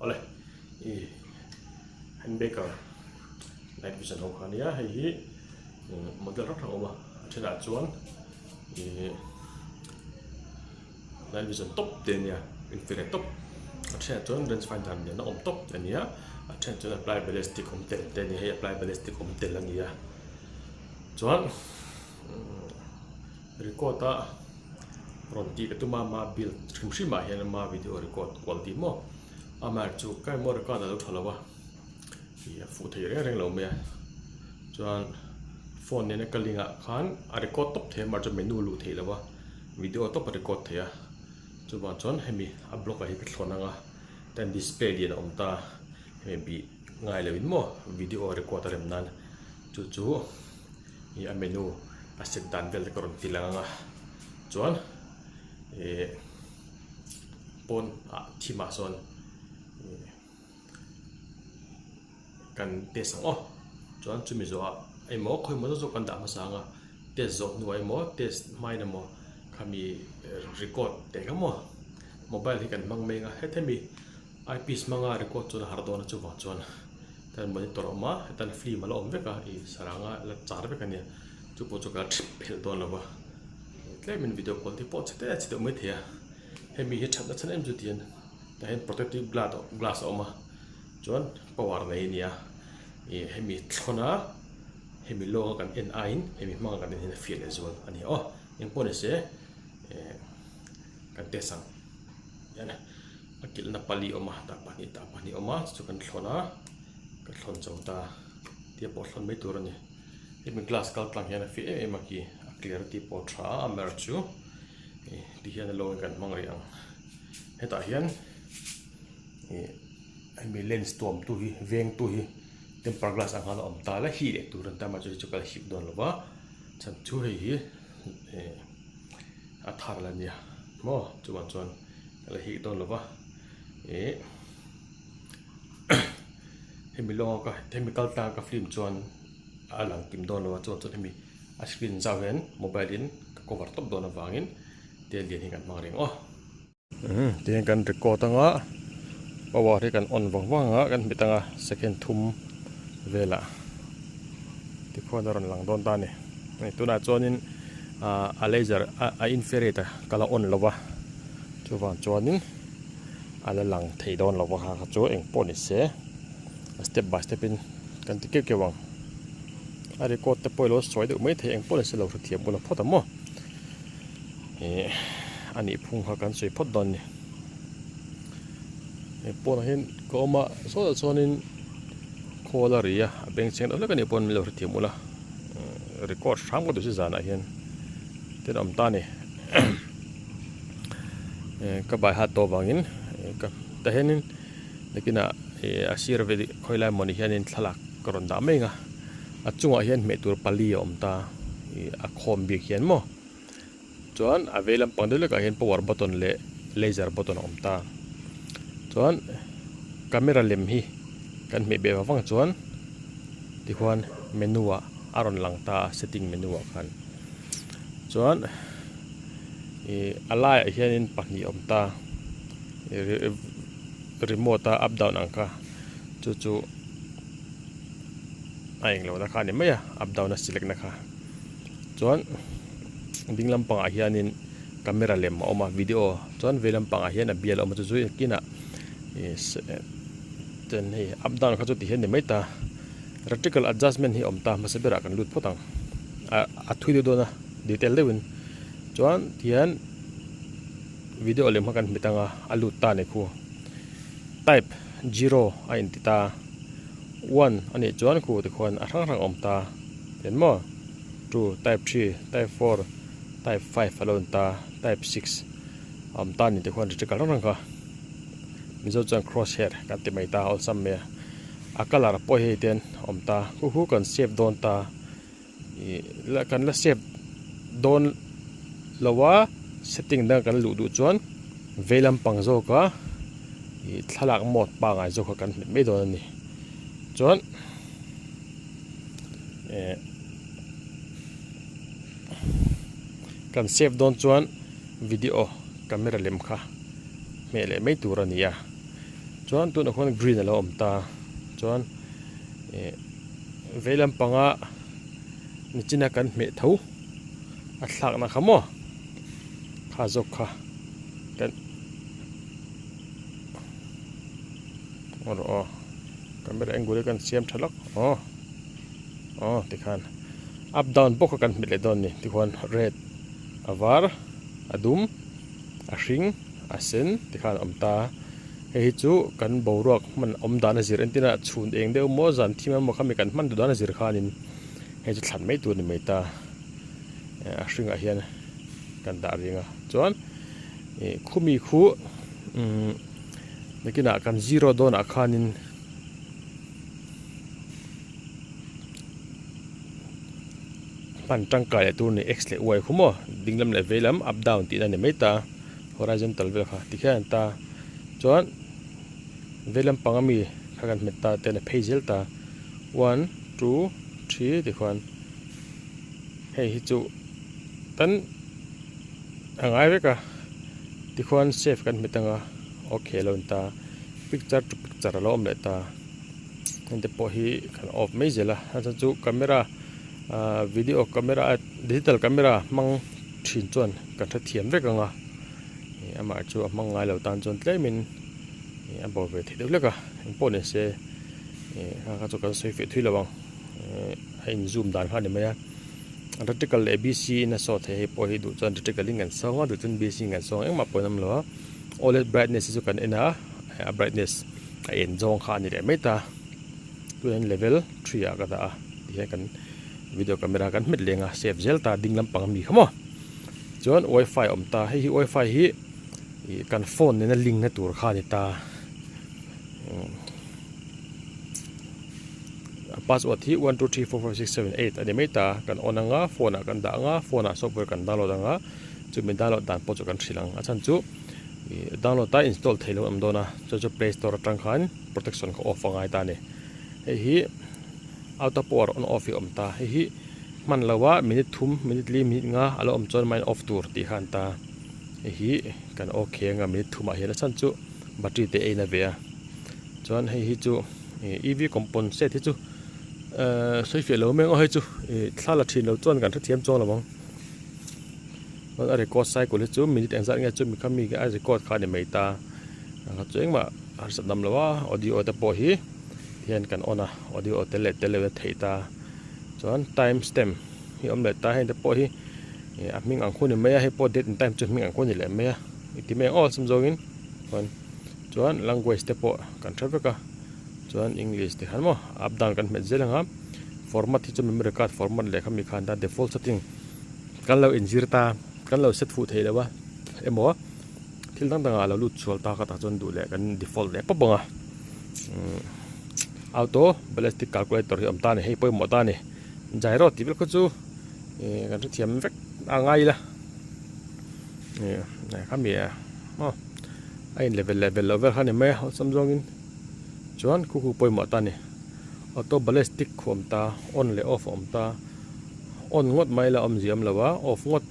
ole i handbaker night vision ho khania hei model rak thang oma thena chuan night vision top ten ya infrared top thena chuan range finder ni na om top ten ya thena chuan apply ballistic om ten ni hei apply ballistic om tel ania chuan record a ronti ka tuma ma build thrimhrim ma hian ma video record quality mo ama chu kai mo record lo thalawa ya fu thei reng lo me chuan phone ne kalinga khan a record top the mar chu menu lu thei lawa video top record theya chu ban chuan hemi a block a hi ka thlona nga ten display dia om ta hemi bi ngai lewin mo video record rem nan chu i a menu a set dan vel ka ron tilanga chuan pon a thima son kan tesang chuan chumi zo ai mo khoi mo zo kan da ma sanga test zo nu ai mo test mai na mo khami record te ka mo mobile hi kan mang menga hethemi eyepiece manga record chuna har do na chu ba chuan tan monitor ma tan free ma lo om veka i saranga la char veka ne chu po chu ka phel don lo ba min video quality po chete chete me thia hemi hi chhatna chan em ju tian ta hen protective glass oma chuan power nei nia hemi thlona hemi lo kan en ain hemi manga kan en fiel azul ani in pone se kan tesang yana akil na pali oma ta pani oma chu kan thlona kan thlon chawta tia po thlon mai tur ani hemi glass kal tlang yana fi emaki clarity po tha amer chu ti hian lo kan mangai ang heta hian hemi lens tom tu hi veng tu hi tempered glass ang hala om ta la hi le turan ta ma chu chu kal hip don lova chan chu hi a thar la nia mo chu wan chuan la hi don lova hemi lo ka chemical ta ka film chuan alang kim don lova chuan hemi a screen zawen mobile in cover top don awangin tel lian hi kan mangreng ten kan record anga power hi kan on wanga kan mitanga second thum vela ti khona ron lang don ta ni tuna chonin a laser a infrared kala on lowa chuwan chonin ala lang thei don lowa ha chu eng poni se step by step in kan ti ke wang a record te poilo soi de mai thei eng poni se lo thiam bula phota mo ani phung ha kan soi phot don ni pon hen ko ma so chonin khola ria beng cheng la kan pon mi lo thiam ula record sam ko du se zana hian ten am ta ni ka bai ha to bangin ka ta henin lekina a sir ve khoila moni hianin thalak karon da menga achunga hian me tur pali om ta a khom bi hian mo chuan avelam pandele ka hian power button le laser button om ta chuan camera lem hi kan me be wang chuan ti khuan menu a aron lang ta setting menu a khan chuan alai hianin pahni om ta remote up down angka chu aing lo na kha ni maya up down na select na kha chuan dinglam panga hianin camera lem ma oma video chuan velam panga hian a bial oma chu kina ten hi up down kha chu ti hian ni mai ta radical adjustment hi om ta ma sebera kan lut potang a thui do na detail lewin chuan tian video lem kan mitanga alut ta ne khu type 0 a in ta 1 ani chuan khu te khon a rang om ta ten mo 2 type 3 type 4 type 5 alone ta type 6 ta ni te khon radical rang ka mizo chang crosshair kan ti mai ta all sam me a color po he ten om ta khu kan save don ta la kan la save don lawa setting da kan lu du chuan velam pangzo ka thalak mod pa ngai zo ka kan me don ni chuan kan save don chuan video camera lem kha me le mai tur ania chuan tun a khon green alo om ta chuan veilam panga ni china kan me tho a thlak na khamo kha jok kha kan camera angle kan siam thalak tikhan up down bok kan mit le don ni tikhon red avar adum a hring a sen tikhan omta hei chu kan boruak man omdan a zir entina chhun eng deuh mo zan thima mo khami kan man du dan a zir khanin hei chu thlan mai tur ni mai ta a hring a hian kan da ringa chuan khumi khu nakina kan zero don a khanin pan tangkai tu ni x le y khumo dinglam le velam up down ti na ni mai ta horizontal vel kha tikhan ta chuan velam pangami khagan meta te na phazel ta 1 2 3 tikhan hei hi chu tan angai veka tikhan save kan metanga okay lon ta picture to picture lo om le ta ente po hi kan off mai zela ha chu camera video camera digital camera mang thin chuan kan tha thiam vekanga ama chu mang ngai lo tan chon tle min abo ve thi deuhleka important se ha chu kan save thui lawang in zoom dan kha ni maya article abc na so the po hi du chan article ling an song du chun bc an song eng ma ponam lo OLED brightness chu kan ena a brightness a en jong kha ni re meta tu en level 3 a ka da ti kan video camera kan mit lenga save zel ta dinglam pang mi khamo chon wifi om ta hi wifi hi kan phone ne na link na tur kha ni ta password hi 1234567 ani meta kan onanga phone kan da nga phone software kan download anga chu min download dan po chu kan thilang achan chu download ta install thelo am dona chu play store tang khan protection ko off ngai ta ni hi auto power on off om ta hi man lawa minute thum minute li minute nga alo om chon main off tur ti khan ta hi kan okay nga minute thuma hela chan chu battery te eina ve chon hi chu ev component set hi chu soi fe lo meng o hi chu thala thin lo chon kan thiam chong lawang a record cycle chu minute engzat nga chu mi khami ga record kha ni mai ta ka cheng ma ar sadam lawa audio ta po hi hian kan ona audio tele theita chuan time stamp hi om le ta hen te po hi a ming ang khuni meya he po date and time chu ming ang khuni le meya ti me all some zongin kon chuan language te po kan thaveka chuan english te han mo up down kan met zelanga format hi chu memory card format le khami khan da default setting kan lo injirta kan lo set fu thei lewa emo thil dang dang ala lut chol ta ka ta chon du le kan default le pa bonga auto ballistic calculator hi amta ni hei poi mo ta ni gyro ti vel ko chu kan thiam vek angai la na khami mo ain level over khani me samjongin chuan ku poi mo ta ni auto ballistic khom ta on le off om ta on ngot mai la om jiam lawa off ngot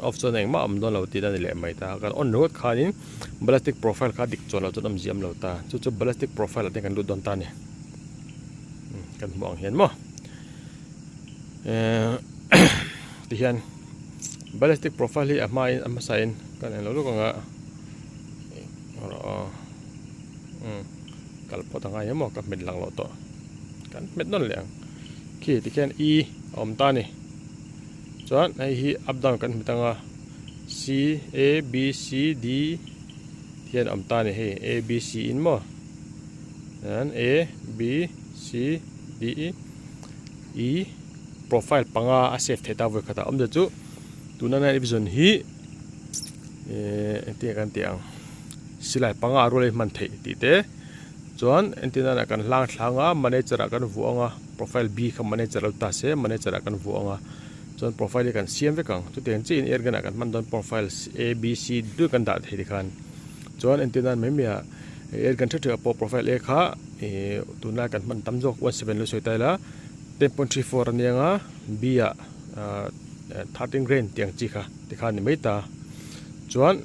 off chon eng ma am don lo ti da ni le mai ta kan on ngot khanin ballistic profile kha dik chon lo chon am jiam lo ta chu ballistic profile te kan lu don ta ni kan mong hian mo tihian ballistic profile hi amai amasain kan lo lu nga kalpo tanga yamo ka med lang lo to kan met non leng ki tihian e om ta ni chuan hi up down kan mitanga c a b c d tihian om ta ni he a b c in mo and a b c d e profile panga a save theta voi khata om de chu tunana division hi te kan tiang silai panga role man thei ti te chuan antina na kan hlang thlanga manager kan vuanga profile b kha manager ta se manager kan vuanga chuan profile kan siam ve kang chu ten chin er gana kan man don profile a b c du kan da thei khan chuan antina memia er kan thu po profile a kha tuna kan man tamjok 17 lo soitaila 10.34 anianga bia 13 grain tiang chi kha tikha ni meita chuan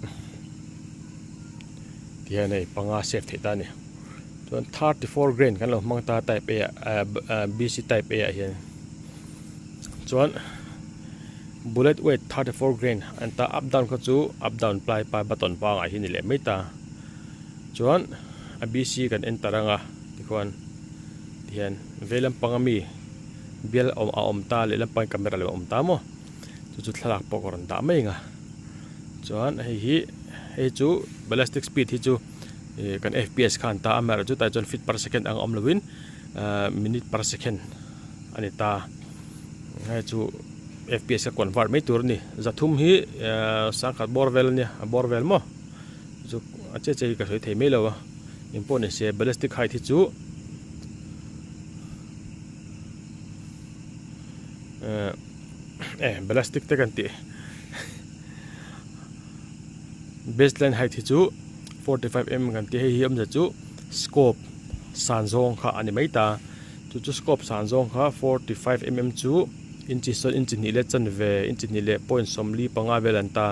tianei panga save theta ni chuan 34 grain kan lo hmang ta type A BC type A hian chuan bullet weight 34 grain an ta up down kha chu up down ply pa button pa nga hi ni le mai ta chuan a BC kan enter anga tikhuan hian velam pangami bial om ta le lampang camera le om ta mo chu thlak po koran da mai nga chuan hei chu ballistic speed hi chu kan FPS khan ta amara chu ta chuan feet per second ang om lovin minute per second ani ta hei chu FPS ka convert mai tur ni zathum hi sangkhat borvel ni borvel mo chu ache ka soi thei mai lo important se ballistic height hi chu ballistic te kan ti baseline height hi chu 45 mm kan ti hei hi amja chu scope sanjong kha ani mai ta chu scope sanjong kha 45 mm chu inchi ni le chan ve inchi ni le point somli panga velan ta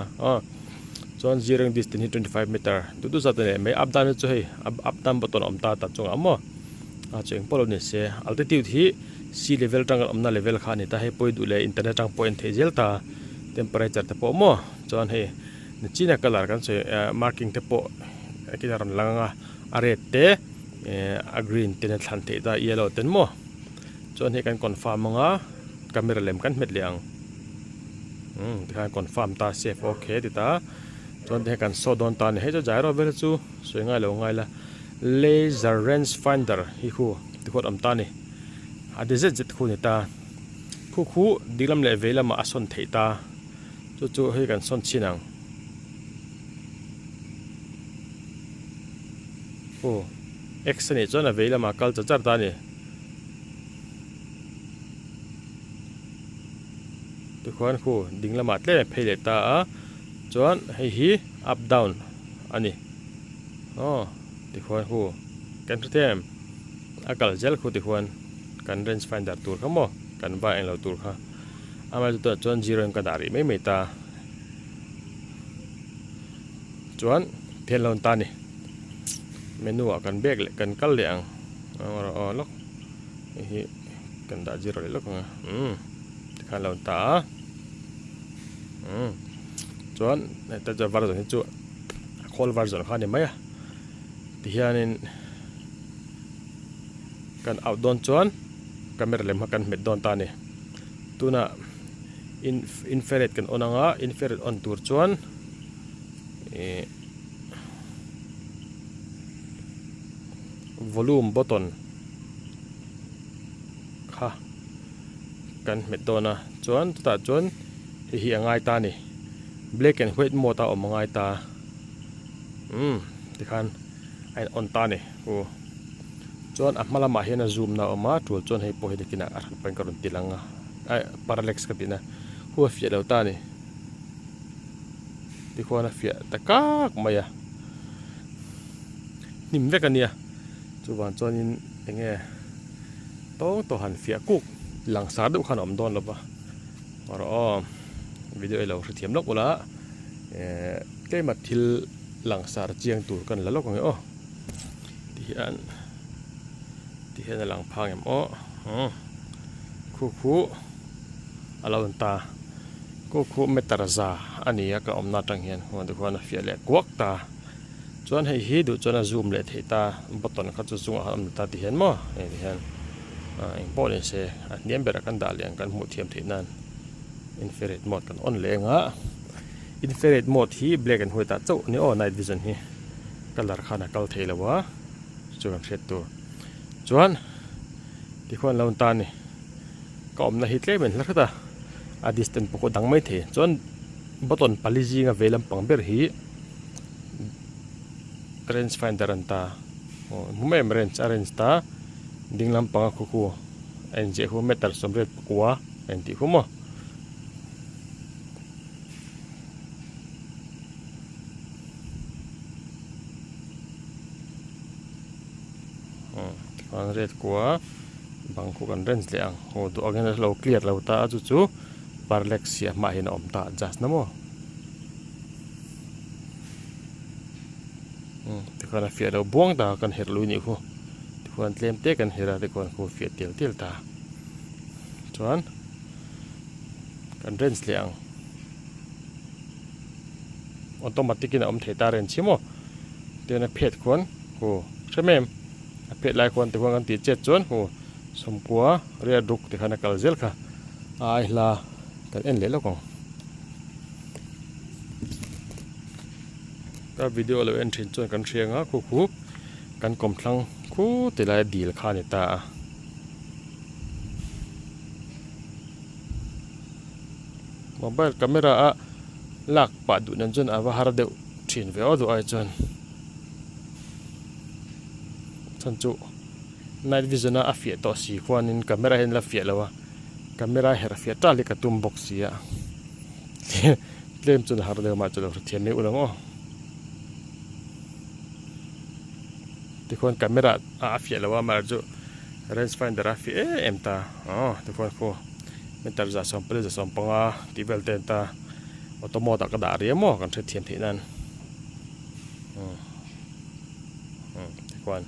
chuan zirang distance 25 meter tu zat ne mai up down chu hei up down button om ta chunga mo cheng polo ni se altitude hi sea level tang amna level kha ni ta hei point du le internet tang point thezel ta temperature te po mo chuan hei ni china color kan se marking te po kidaron langa red te a green te thlan the ta yellow ten mo chuan hei kan confirm nga camera lem kan met liang kan confirm ta safe okay ti ta chuan hei kan so don ta ni hei gyro vel chu soi ngai lo ngai la laser range finder hi khu ti khot am ta ni adz khu ni ta khu dilam le velama ason thei ta chu hei kan son chinang X ni chuan a veilama kal char ta ni tu khuan khu dinglama tle pheile ta a chuan hei hi up down ani ti khuan khu kan them akal zel khu ti khuan kan range finder tur khamo kan ba en lo tur kha amal tu chuan 0 ka dari mai ta chuan thelon ta ni menu akan bag le kan kal le ang lok hi kan da 0 le lok nga kan lawn ta chuan ta ja version hi chu khol version kha ni mai ti hianin kan outdoor chuan camera lem kan met don ta ni tuna infrared kan onanga infrared on tur chuan volume button kha kan met dona chuan ta chuan hi angai ta ni black and white mo ta omangai ta ti khan ai on ta ni chuan a hmalama hian a zoom na oma tul chuan hei po hi dekina ar pen karun tilanga parallax ka tina huwa fia lo ta ni ti khona fia takak maya nim vekania chuan chuanin enge to han fia kuk langsar du khan om don lo ba video elo thiam lok ula keima thil langsar chiang tur kan la lok nge ti hian lang phang em khu alon ta khu metaraza ania ka omna tang hian hon de khona fia le kwak ta chuan hei hi du chuan a zoom le thei ta button kha chu chunga am ta ti hian mo hian important se niam bera kan dal yang kan mu thiam thei nan infrared mode kan on le nga infrared mode hi black and white ta chau ni night vision hi color khana kal thei lawa chuan set tu chuan ti khon lawn ta ni ka omna hi tle men hla ta a distance poko dang mai the chuan button paliji nga velam pangber hi range finder anta mumem range ta dinglam panga khu enje hu metal somret kwa enti humo red kwa bangku kan range le ang tu again lo clear lo ta chu parallax ya ma hin om ta just namo ti khana fia lo buang ta kan her lu ni khu ควรเตรียมเตะกันเฮราที่ควรคูเฟียเตียวตาส่วนกันเรนส์เลียงออโตมัติกินอมเทตาเรนชิโมเดี๋ยวนะเพจควรคูใช่ไหมเพจหลายคนที่ควรกันตีเจ็ดส่วนคูสมกัวเรียดุกที่ขณะกัลเซลค่ะไอ้ลากันเอ็นเลี้ยแล้วกงก็วิดีโอเราเอ็นทิ้งส่วนกันเชียงอ่ะคูกันกลมทั้งคูติลายดีละค่านี่ตาโมบายกล้องอ่ะลักปัดดูนั่นจนอาว่าฮาร์ดเดวทิ้งไว้เอาดูไอ้จนฉันจูนายวิจารณ์อาเฟียต่อสีควานินกล้องเห็นละเฟียแล้ววะกล้องเห็นละเฟียตาลิกตุ้มบ็อกซี่อ่ะเล่มจนฮาร์ดเดวมาจนเราเทียนไม่อุลังอ๋อทุกคนกล้องอาเฟียแล้วว่ามาจูเรนส์ไฟน์เดอร์อาเฟียเอ็มตาอ๋อทุกคนคูมันตัดจากสองประเด็นสองปังอ่ะที่เวลเตนตาออโตโมตากระดาษเรียมอกันเทียนที่นั่นทุกคน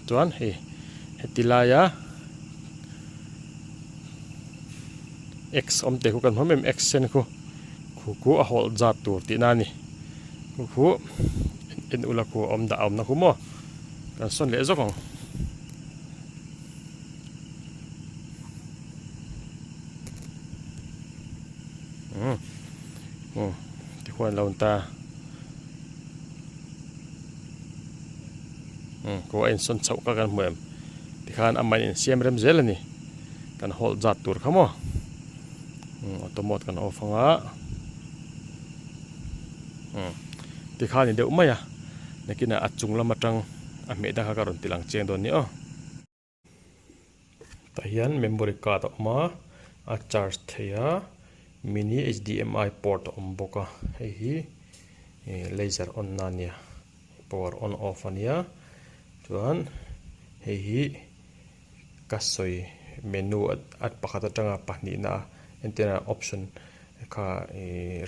ส่วนเฮติลายะ X อมเตคุกันเพราะมัน X เซนคูอ่ะฮอลจัดตัวที่นั่นนี่คูเอ็นอุลคูอมดาอมนะคูโมกันส่วนเลี้ยงของที่ควรเราตาก็เอ็นส่วนเสากันเหมือนที่ขานอามันเสียมเริ่มเจริญนี่กันฮอลจัดตัวเขาโมออโตโมดกันเอาฟังอ่ะที่ขานนี่เดี๋ยวไม่อะนี่กินอัดจุงละมาจังอเมด้าการันตีหลังเชียงโดนนี่อ๋อแต่ยันเมมโมรี่การ์ดออกมาอัดชาร์จเทียmini HDMI port om boka hei laser on nania power on off ania chuan hei kasoi menu at pakhat atanga pahni na antenna option kha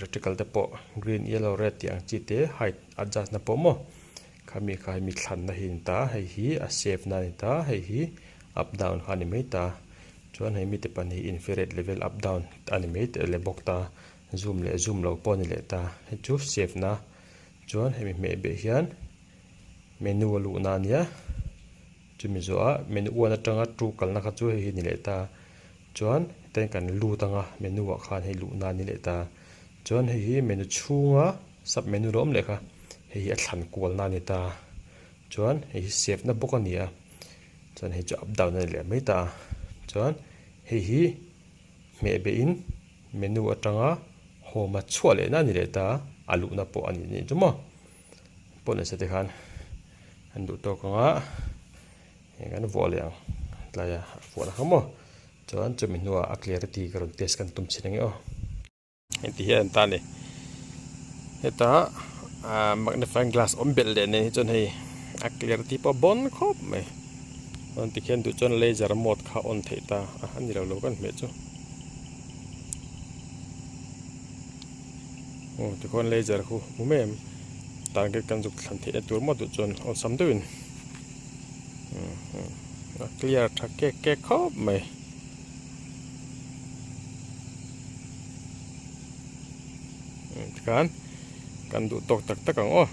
reticle te po green yellow red tiang chi te height adjust na po mo khami thlan na hin ta hei a save na ni ta hei up down khani mai ta chuan hei mi te pan hi infrared level up down animate le bok ta zoom lo pon le ta he chu save na chuan hei me be hian menu lu na nia chu mi zo a menu na tanga tu kal na kha chu hei ni le ta chuan ten kan lu tanga menu wa khan hei lu na ni le ta chuan hei menu chunga sub menu rom le kha hei a thlan kwal na ni ta chuan hei save na bok ania chuan hei chu up down le mai ta chuan hei me be in menu atanga homa chhuale na ni le ta alu na po ani ni chumo pone se te khan andu to kanga kan vole ang tlaya phone khamo chuan chumi nuwa a clarity karon test kan tum chinangi o enti hian ta ni heta magnifying glass ombel le ne chon hei a clarity pa bon khop mai on tikhen du chon laser mode kha on theita a han ni lo kan me chu ti kon laser khu mumem target kan juk thlan the tur mo du chon on sam duin clear tha ke khop mai kan du tok tak ang o